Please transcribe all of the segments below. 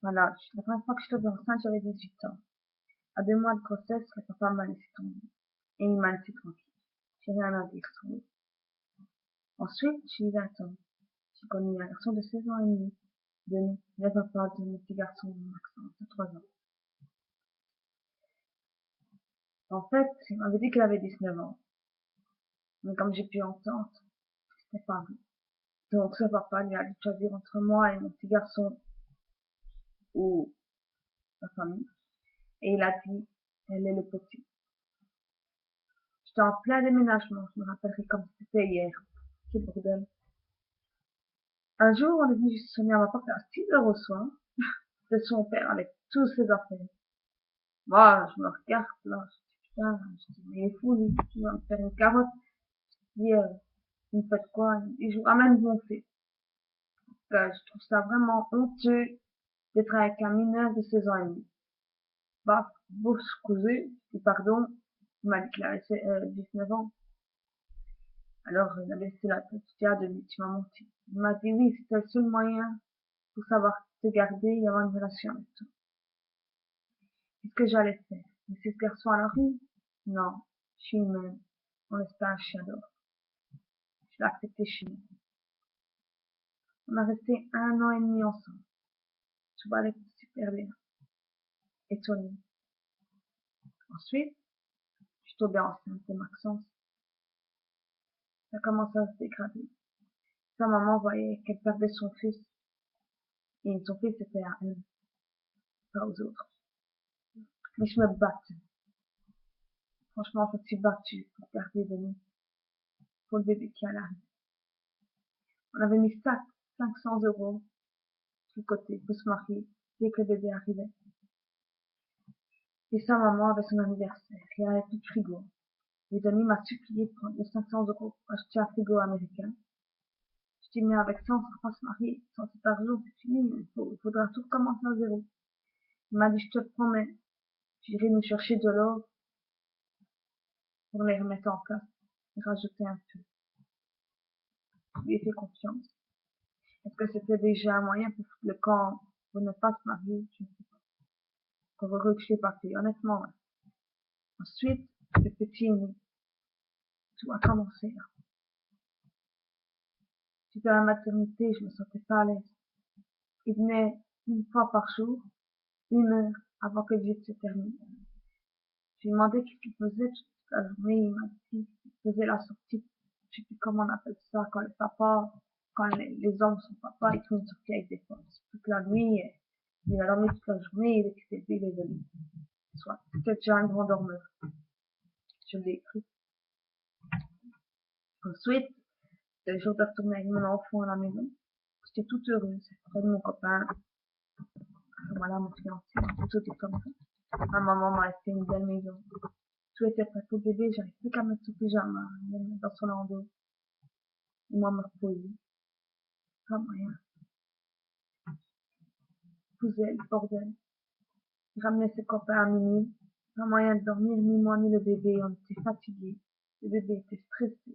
Voilà, la première fois que je suis tombée enceinte, j'avais 18 ans. À 2 mois de grossesse, le papa m'a laissé tomber. Et il m'a laissé tranquille. J'ai rien à dire sur lui. Ensuite, j'ai eu 20 ans. J'ai connu un garçon de 16 ans et demi. Le papa de mon petit garçon, Maxence, de 3 ans. En fait, il m'avait dit qu'il avait 19 ans. Mais comme j'ai pu entendre, c'était pas vrai. Donc, ce papa lui a dû choisir entre moi et mon petit garçon ou sa famille. Et il a dit, elle est le petit. J'étais en plein déménagement, je me rappellerai comme si c'était hier. Quel bordel. Un jour, on est venu sonner à ma porte à 6 heures au soir. C'était son père avec tous ses affaires. Moi, je me regarde là, je dis putain, je dis, mais il est fou, lui, il va me faire une carotte. Je dis, vous me faites quoi? Il dit, je vous ramène mon fils. Je trouve ça vraiment honteux d'être avec un mineur de 16 ans et demi. Bah, beau excusez, je dis pardon, il m'a dit qu'il avait 19 ans. Alors, il a laissé la petite de lui, tu m'as menti. Il m'a dit oui, c'était le seul moyen pour savoir te garder et avoir une relation avec toi. Qu'est-ce que j'allais faire? Laisser ce garçon à la rue? Non, je suis humaine. On laisse pas un chien dehors. Je l'ai accepté chez nous. On a resté 1 an et demi ensemble. Tout allait super bien. Étonnée. Ensuite, je suis tombée enceinte de Maxence. Ça commençait à se dégrader. Sa maman voyait qu'elle perdait son fils. Et son fils était à elle, pas aux autres. Mais je me battais. Franchement, je me suis battue pour garder de nous, pour le bébé qui allait arriver. On avait mis 500 euros sur le côté pour se marier dès que le bébé arrivait. Et sa maman avait son anniversaire. Et elle avait plus de frigo. Les amis m'a supplié de prendre les 500 euros pour acheter un frigo américain. Je dis, mais avec ça, on ne sera pas se marier. Sans cet argent, c'est fini. Il faudra tout recommencer à zéro. Il m'a dit, je te promets, j'irai nous chercher de l'or pour les remettre en place et rajouter un peu. Je lui ai fait confiance. Est-ce que c'était déjà un moyen pour le camp pour ne pas se marier? Je ne sais pas. Pour heureux que je l'ai pas fait, honnêtement. Ouais. Ensuite, le petit est né. Tout a commencé là. J'étais à la maternité, je me sentais pas à l'aise. Il venait une fois par jour, 1 heure avant que le visite se termine. Je lui ai demandé qu'est-ce qu'il faisait toute la journée. Il m'a dit qu'il faisait la sortie. Je sais plus comment on appelle ça, quand le papa, quand les hommes sont papa, ils font une sortie avec des forces. Toute la nuit, il a dormi toute la journée, il était bébé, il est venu. Soit, c'était déjà un grand dormeur. Je l'ai cru. Ensuite, c'était le jour de retourner avec mon enfant à la maison. J'étais toute heureuse. Près de mon copain. Voilà, mon fiancé. Tout était comme ça. Ma maman m'a fait une belle maison. Tout était prêt pour le bébé. J'avais plus qu'à mettre son pyjama, le mettre dans son landau. Et moi, me reposer. Pas moyen. Pousser le bordel. Il ramenait ses copains à minuit. Pas moyen de dormir, ni moi, ni le bébé. On était fatigués. Le bébé était stressé.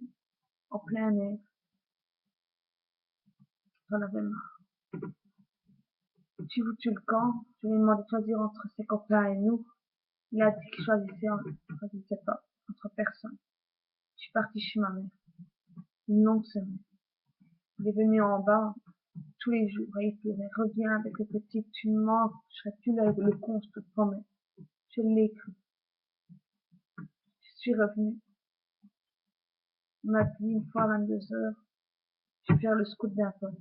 En plein air. J'en avais marre. Tu foutu le camp. Je lui ai demandé de choisir entre ses copains et nous. Il a dit qu'il choisissait pas. Entre personne. Je suis partie chez ma mère. Une longue semaine. Il est venu en bas tous les jours et il pleurait. Reviens avec le petit, tu me manques. Je serai plus là, le con, je te promets. Je l'ai cru. Je suis revenue. Il m'a dit une fois à 22 heures, je vais faire le scout d'un pote.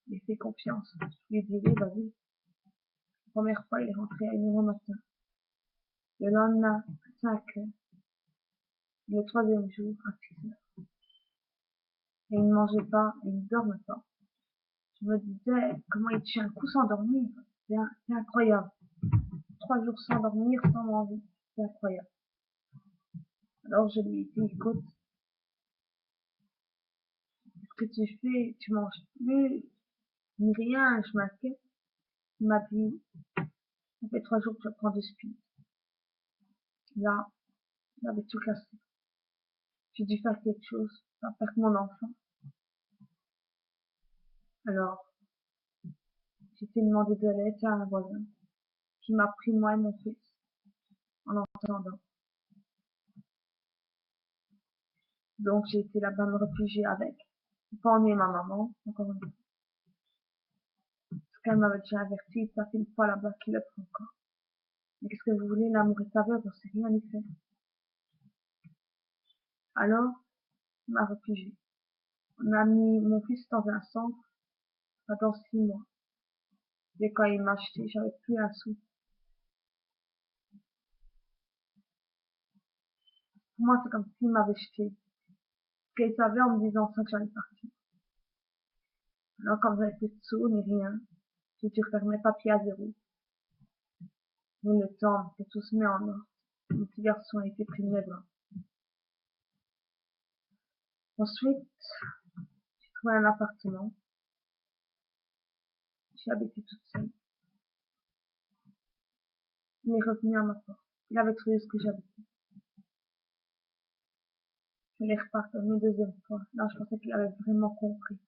Il fait confiance. Je lui ai dit oui, vas-y. La première fois, il est rentré à 1 heure au matin. Le lendemain, à 5 heures. Le troisième jour, à 6 heures. Et il ne mangeait pas, et il ne dormait pas. Je me disais, comment il tient un coup sans dormir? C'est incroyable. 3 jours sans dormir, sans manger. C'est incroyable. Alors je lui ai dit, écoute, qu'est-ce que tu fais? Tu manges plus, ni rien, je m'inquiète. Il m'a dit, ça fait 3 jours que je prends du speed. Là, j'avais tout cassé. J'ai dû faire quelque chose, pas perdre mon enfant. Alors, j'ai été demandé de l'aide à un voisin, qui m'a pris moi et mon fils, en entendant. Donc j'ai été là-bas me réfugier avec. Pas emmener ma maman, encore une fois. Parce qu'elle m'avait déjà averti, ça fait une fois là-bas qu'il le prend encore. Mais qu'est-ce que vous voulez, l'amour est aveugle, on sait rien y faire. Alors, on m'a réfugié. On a mis mon fils dans un centre pendant 6 mois. Et quand il m'a acheté, j'avais plus un sou. Pour moi, c'est comme s'il m'avait jeté. Parce qu'il savait en me disant ça que j'allais partir. Alors, quand j'avais plus de sous, ni rien, j'ai dû refaire mes papiers à zéro. Mais le temps que tout se met en ordre, mon petit garçon a été pris de mes bras. Ensuite, j'ai trouvé un appartement. J'ai habité toute seule. Il est revenu à ma porte. Il avait trouvé ce que j'habitais. Je l'ai repardonné une deuxième fois. Là, je pensais qu'il avait vraiment compris.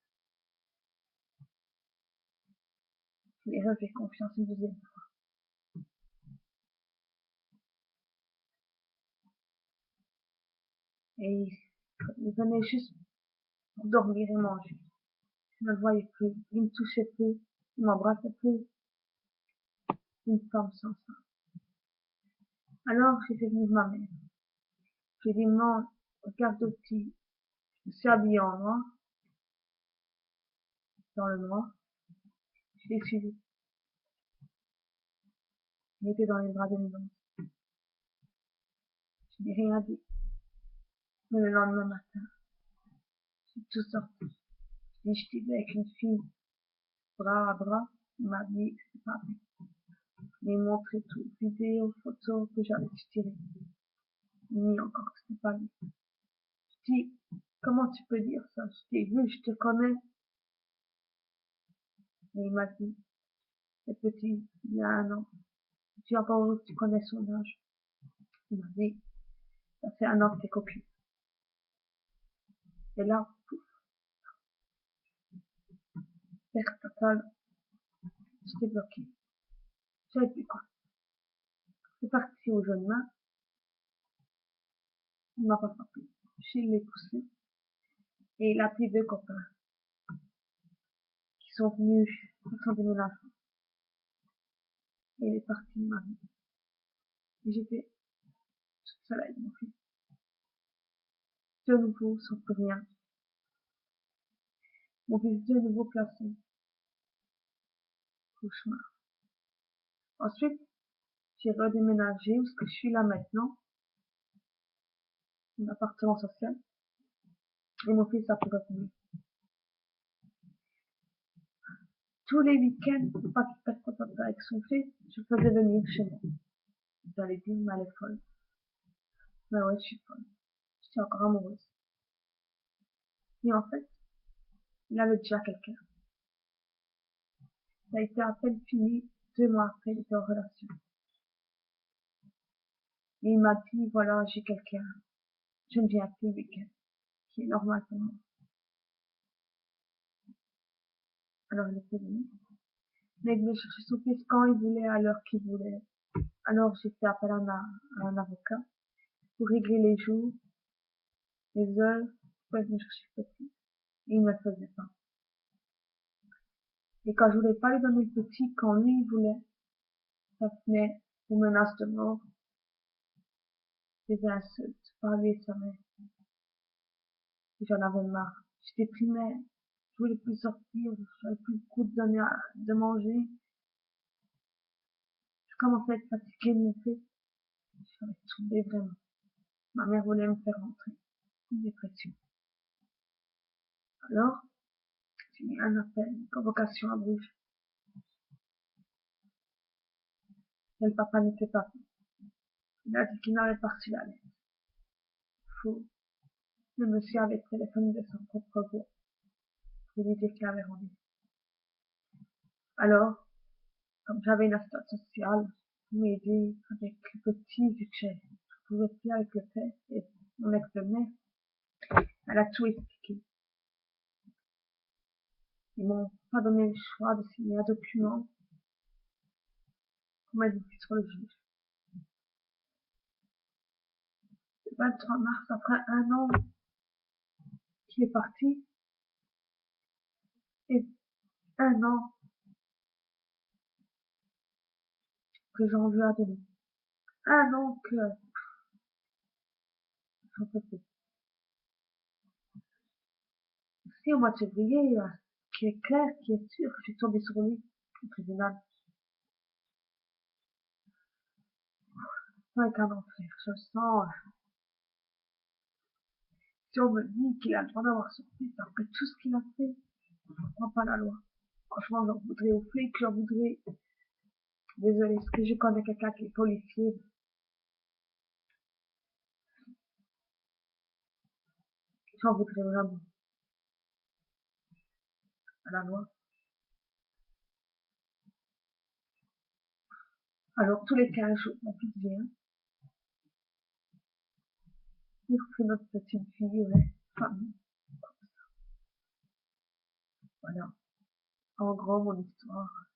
Je lui ai refait confiance une deuxième fois. Et il venait juste pour dormir et manger. Je ne le voyais plus. Il me touchait plus. Il m'embrassait plus. Une femme sans ça. Alors, j'ai fait venir ma mère. J'ai dit, non, regarde au petit. Je me suis habillée en noir, dans le noir. Je l'ai suivi. Il était dans les bras de maison. Je n'ai rien dit. Mais le lendemain matin, j'ai tout sorti. J'ai dit, je t'ai vu avec une fille, bras à bras. Il m'a dit que c'était pas vrai. Il m'a montré tout, vidéos, photos que j'avais tirées. Ni encore que c'était pas lui. Je dis, comment tu peux dire ça? Je t'ai vu, je te connais. Et il m'a dit, c'est petit, il y a 1 an. Je dis encore, tu connais son âge. Il m'a dit, ça fait 1 an que t'es cocu. Et là, pouf, perte totale, j'étais bloqué. J'avais plus quoi. C'est parti au jeune main, il m'a pas frappé. Je l'ai poussé. Et il a pris 2 copains qui sont venus pour son déménagement. Et il est parti de ma vie. Et j'étais toute seule avec mon fils. De nouveau, sans plus rien. Mon fils de nouveau placé. Cauchemar. Ensuite, j'ai redéménagé où ce que je suis là maintenant. Un appartement social. Et mon fils a pu revenir. Tous les week-ends, pour pas qu'il perde contact avec son fils, je faisais venir chez moi. J'allais dire, mais elle est folle. Mais ouais, je suis folle. Je suis encore amoureuse. Et en fait, il avait déjà quelqu'un. Ça a été à peine fini, 2 mois après, il était en relation. Et il m'a dit, voilà, j'ai quelqu'un. Je ne viens plus le week-end. Qui est normal pour moi. Alors il était venu. Mais il venait chercher son fils quand il voulait, à l'heure qu'il voulait. Alors j'ai fait appel à un avocat pour régler les jours, les heures, pour venir chercher le petit. Et il ne le faisait pas. Et quand je voulais pas lui donner le petit, quand lui il voulait, ça venait aux menaces de mort, des insultes, par lui et sa mère. Et j'en avais marre. Je déprimais. Je voulais plus sortir, j'avais plus le coup de donner de manger. Je commençais à être fatiguée de mon fils. J'avais tombé vraiment. Ma mère voulait me faire rentrer. Une dépression. Alors, j'ai mis un appel, une convocation à Bruges. Mais le papa n'était pas fait. Il a dit qu'il n'avait pas reçu la lettre. Faux. Le monsieur avait téléphoné de son propre voix pour lui dire qu'il avait rendu. Alors, comme j'avais une assistante sociale pour m'aider avec le petit, vu que je pouvais plus avec le père et mon ex-mère, elle a tout expliqué. Ils m'ont pas donné le choix de signer un document magnifique sur le juge. Le 23 mars, après un an qui est parti, et un an que j'en veux à donner. Un an que j'en peux plus. Si au mois de février, qui est clair, qui est sûr, je suis tombée sur lui au tribunal. Avec un enfer, je sens, si on me dit qu'il a le droit d'avoir son fils après tout ce qu'il a fait, je ne comprends pas la loi. Franchement, j'en voudrais aux flics, j'en voudrais, désolé, est-ce que je connais quelqu'un qui est policier, j'en voudrais vraiment à la loi. Alors, tous les 15 jours, mon fils vient, dire que notre petite fille, ouais, famille, voilà. En gros, mon histoire.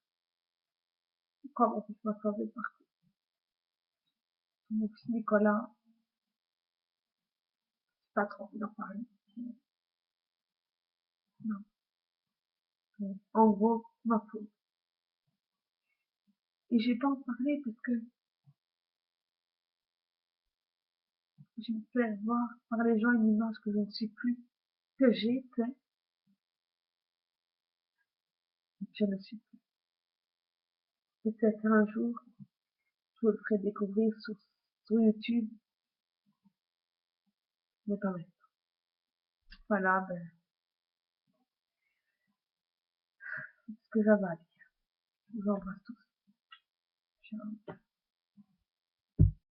Pourquoi mon fils m'a sauvé partout. Mon fils Nicolas, c'est pas trop envie d'en parler. Non. En gros, ma faute. Et j'ai pas en parler parce que je me fais voir par les gens une image que je ne suis plus, que j'étais, je ne suis plus. Peut-être un jour, je vous le ferai découvrir sur YouTube, mais quand même. Voilà, ben, ce que j'avais à dire. Je vous embrasse.